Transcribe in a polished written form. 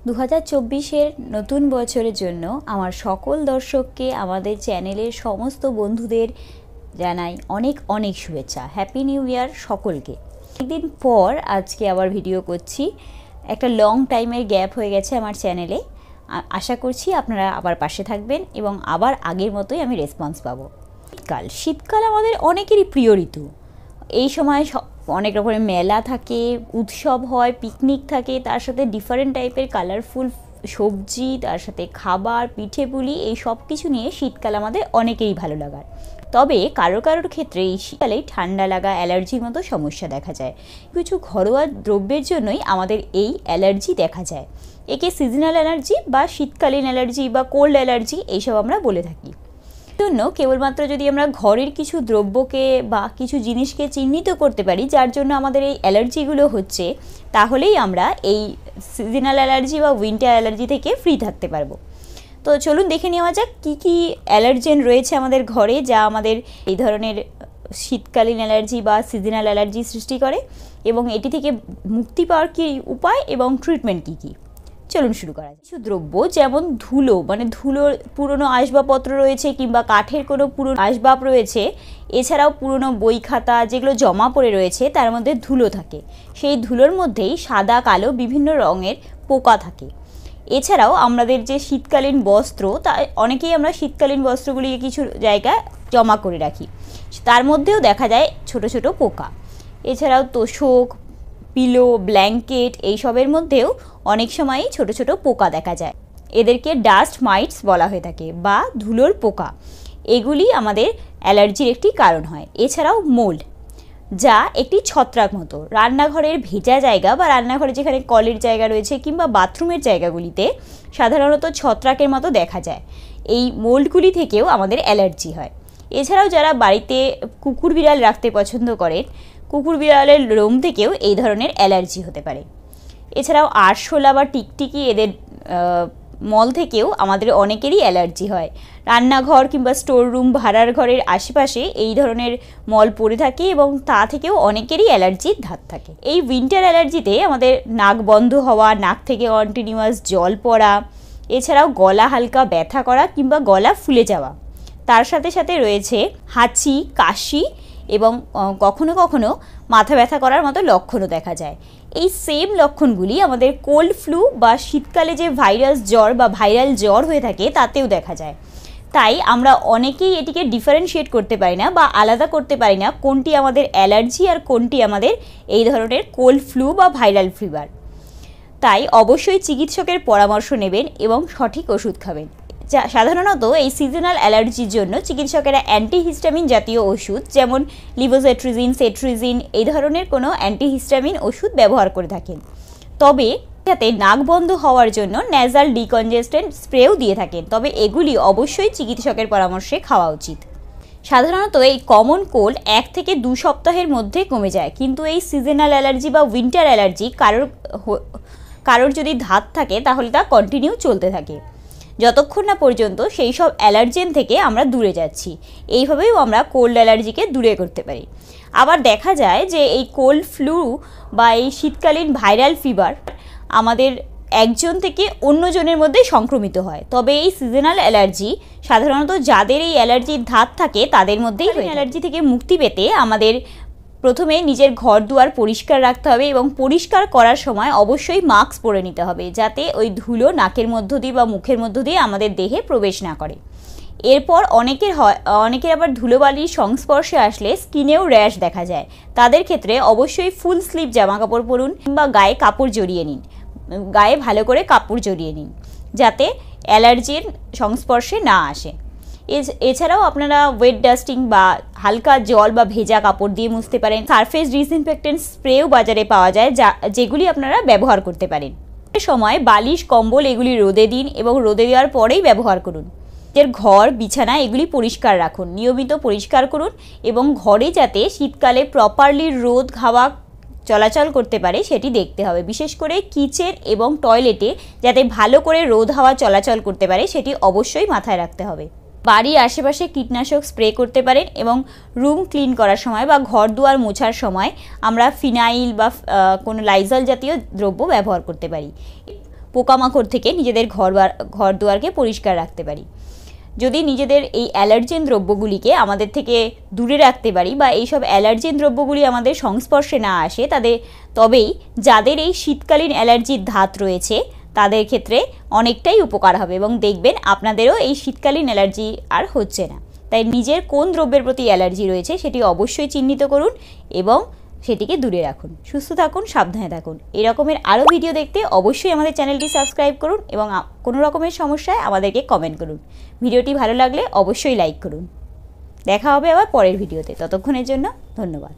2024-এর নতুন বছরের জন্য আমার সকল দর্শককে আমাদের চ্যানেলের সমস্ত বন্ধুদের জানাই অনেক অনেক শুভেচ্ছা। হ্যাপি নিউ ইয়ার সকলকে। একদিন পর আজকে আবার ভিডিও করছি। একটা লং টাইমের গ্যাপ হয়ে গেছে আমার চ্যানেলে। আশা করছি আপনারা আবার পাশে থাকবেন এবং আবার আগের মতোই আমি রেসপন্স পাবো। শীতকাল আমাদের অনেকেরই প্রিয় ঋতু। এই সময় অনেক রকমের মেলা থাকে, উৎসব হয়, পিকনিক থাকে, তার সাথে ডিফারেন্ট টাইপের কালারফুল সবজি, তার সাথে খাবার, পিঠেপুলি, এই সব কিছু নিয়ে শীতকাল আমাদের অনেকেরই ভালো লাগার। তবে কারোর ক্ষেত্রে এই শীতকালেই ঠান্ডা লাগা, অ্যালার্জির মতো সমস্যা দেখা যায়। কিছু ঘরোয়া দ্রব্যের জন্যই আমাদের এই অ্যালার্জি দেখা যায়। একে সিজনাল অ্যালার্জি বা শীতকালীন অ্যালার্জি বা কোল্ড অ্যালার্জি এইসব আমরা বলে থাকি। জন্য কেবলমাত্র যদি আমরা ঘরের কিছু দ্রব্যকে বা কিছু জিনিসকে চিহ্নিত করতে পারি যার জন্য আমাদের এই অ্যালার্জিগুলো হচ্ছে, তাহলেই আমরা এই সিজনাল অ্যালার্জি বা উইন্টার অ্যালার্জি থেকে ফ্রি থাকতে পারবো। তো চলুন দেখে নেওয়া যাক কী কী অ্যালার্জেন রয়েছে আমাদের ঘরে যা আমাদের এই ধরনের শীতকালীন অ্যালার্জি বা সিজনাল অ্যালার্জি সৃষ্টি করে, এবং এটি থেকে মুক্তি পাওয়ার কী উপায় এবং ট্রিটমেন্ট কী কী। চলুন শুরু করা যায়। কিছু দ্রব্য যেমন ধুলোর পুরনো আসবাবপত্র রয়েছে কিংবা কাঠের কোনো পুরনো আসবাব রয়েছে, এছাড়াও পুরনো বই খাতা যেগুলো জমা পড়ে রয়েছে তার মধ্যে ধুলো থাকে। সেই ধুলোর মধ্যেই সাদা কালো বিভিন্ন রঙের পোকা থাকে। এছাড়াও আমাদের যে শীতকালীন বস্ত্র, তা অনেকেই আমরা শীতকালীন বস্ত্রগুলিকে কিছু জায়গায় জমা করে রাখি, তার মধ্যেও দেখা যায় ছোট ছোট পোকা। এছাড়াও তোশক, পিলো, ব্ল্যাঙ্কেট এইসবের মধ্যেও অনেক সময়ই ছোট ছোট পোকা দেখা যায়। এদেরকে ডাস্ট মাইটস বলা হয়ে থাকে বা ধুলোর পোকা। এগুলি আমাদের অ্যালার্জির একটি কারণ হয়। এছাড়াও মোল্ড, যা একটি ছত্রাক মতো। রান্নাঘরের ভেজা জায়গা বা রান্নাঘরে যেখানে কলের জায়গা রয়েছে কিংবা বাথরুমের জায়গাগুলিতে সাধারণত ছত্রাকের মতো দেখা যায়। এই মোল্ডগুলি থেকেও আমাদের অ্যালার্জি হয়। এছাড়াও যারা বাড়িতে কুকুর বিড়াল রাখতে পছন্দ করেন, কুকুর বিড়ালের লোম থেকেও এই ধরনের অ্যালার্জি হতে পারে। এছাড়াও আরশোলা বা টিকটিকি, এদের মল থেকেও আমাদের অনেকেরই অ্যালার্জি হয়। রান্নাঘর কিংবা স্টোর রুম, ভাড়ার ঘরের আশেপাশে এই ধরনের মল পড়ে থাকে এবং তা থেকেও অনেকেরই অ্যালার্জির ধাত থাকে। এই উইন্টার অ্যালার্জিতে আমাদের নাক বন্ধ হওয়া, নাক থেকে কন্টিনিউয়াস জল পড়া, এছাড়াও গলা হালকা ব্যথা করা কিংবা গলা ফুলে যাওয়া, তার সাথে সাথে রয়েছে হাঁচি, কাশি এবং কখনো কখনো মাথা ব্যথা করার মতো লক্ষণও দেখা যায়। এই সেম লক্ষণগুলি আমাদের কোল্ড ফ্লু বা শীতকালে যে ভাইরাস জ্বর বা ভাইরাল জ্বর হয়ে থাকে তাতেও দেখা যায়। তাই আমরা অনেকেই এটিকে ডিফারেন্সিয়েট করতে পারি না বা আলাদা করতে পারি না কোনটি আমাদের অ্যালার্জি আর কোনটি আমাদের এই ধরনের কোল্ড ফ্লু বা ভাইরাল ফিভার। তাই অবশ্যই চিকিৎসকের পরামর্শ নেবেন এবং সঠিক ওষুধ খাবেন। সাধারণত এই সিজনাল অ্যালার্জির জন্য চিকিৎসকেরা অ্যান্টিহিস্টামিন জাতীয় ওষুধ যেমন লিভোসেট্রিজিন, সেট্রিজিন এই ধরনের কোনো অ্যান্টিহিস্টামিন ওষুধ ব্যবহার করে থাকেন। তবে যাতে নাক বন্ধ হওয়ার জন্য ন্যাজাল ডিকনজেস্টেন্ট স্প্রেও দিয়ে থাকেন, তবে এগুলি অবশ্যই চিকিৎসকের পরামর্শে খাওয়া উচিত। সাধারণত এই কমন কোল্ড 1 থেকে 2 সপ্তাহের মধ্যে কমে যায়, কিন্তু এই সিজনাল অ্যালার্জি বা উইন্টার অ্যালার্জি কারোর যদি ধাত থাকে তাহলে তা কন্টিনিউ চলতে থাকে যতক্ষণ না পর্যন্ত সেই সব অ্যালার্জেন থেকে আমরা দূরে যাচ্ছি। এইভাবেও আমরা কোল্ড অ্যালার্জিকে দূরে করতে পারি। আবার দেখা যায় যে এই কোল্ড ফ্লু বা এই শীতকালীন ভাইরাল ফিভার আমাদের একজন থেকে অন্যজনের মধ্যে সংক্রমিত হয়। তবে এই সিজনাল অ্যালার্জি সাধারণত যাদের এই অ্যালার্জির ধাত থাকে তাদের মধ্যেই অ্যালার্জি থেকে মুক্তি পেতে আমাদের প্রথমে নিজের ঘর দুয়ার পরিষ্কার রাখতে হবে এবং পরিষ্কার করার সময় অবশ্যই মাস্ক পরে নিতে হবে যাতে ওই ধুলো নাকের মধ্য দিয়ে বা মুখের মধ্য দিয়ে আমাদের দেহে প্রবেশ না করে। এরপর অনেকের আবার ধুলোবালির সংস্পর্শে আসলে স্কিনেও র্যাশ দেখা যায়। তাদের ক্ষেত্রে অবশ্যই ফুল স্লিভ জামা কাপড় পরুন কিংবা গায়ে কাপড় জড়িয়ে নিন, গায়ে ভালো করে কাপড় জড়িয়ে নিন যাতে অ্যালার্জির সংস্পর্শে না আসে। এছাড়াও আপনারা ওয়েট ডাস্টিং বা হালকা জল বা ভেজা কাপড় দিয়ে মুছতে পারেন। সারফেস ডিসইনফেক্টেন্ট স্প্রেও বাজারে পাওয়া যায় যেগুলি আপনারা ব্যবহার করতে পারেন। এ সময় বালিশ, কম্বল এগুলি রোদে দিন এবং রোদে দেওয়ার পরেই ব্যবহার করুন। নিজের ঘর, বিছানা এগুলি পরিষ্কার রাখুন, নিয়মিত পরিষ্কার করুন এবং ঘরে যাতে শীতকালে প্রপারলি রোদ হাওয়া চলাচল করতে পারে সেটি দেখতে হবে। বিশেষ করে কিচেন এবং টয়লেটে যাতে ভালো করে রোদ হাওয়া চলাচল করতে পারে সেটি অবশ্যই মাথায় রাখতে হবে। বাড়ির আশেপাশে কীটনাশক স্প্রে করতে পারেন এবং রুম ক্লিন করার সময় বা ঘর দুয়ার মোছার সময় আমরা ফিনাইল বা কোনো লাইজল জাতীয় দ্রব্য ব্যবহার করতে পারি। পোকামাকড় থেকে নিজেদের ঘর দুয়ারকে পরিষ্কার রাখতে পারি। যদি নিজেদের এই অ্যালার্জেন দ্রব্যগুলিকে আমাদের থেকে দূরে রাখতে পারি বা এইসব অ্যালার্জেন দ্রব্যগুলি আমাদের সংস্পর্শে না আসে তবেই যাদের এই শীতকালীন অ্যালার্জির ধাত রয়েছে তাদের ক্ষেত্রে অনেকটাই উপকার হবে এবং দেখবেন আপনাদেরও এই শীতকালীন অ্যালার্জি আর হচ্ছে না। তাই নিজের কোন দ্রব্যের প্রতি অ্যালার্জি রয়েছে সেটি অবশ্যই চিহ্নিত করুন এবং সেটিকে দূরে রাখুন। সুস্থ থাকুন, সাবধানে থাকুন। এই রকমের আরও ভিডিও দেখতে অবশ্যই আমাদের চ্যানেলটি সাবস্ক্রাইব করুন এবং কোনো রকমের সমস্যায় আমাদেরকে কমেন্ট করুন। ভিডিওটি ভালো লাগলে অবশ্যই লাইক করুন। দেখা হবে আবার পরের ভিডিওতে। ততক্ষণের জন্য ধন্যবাদ।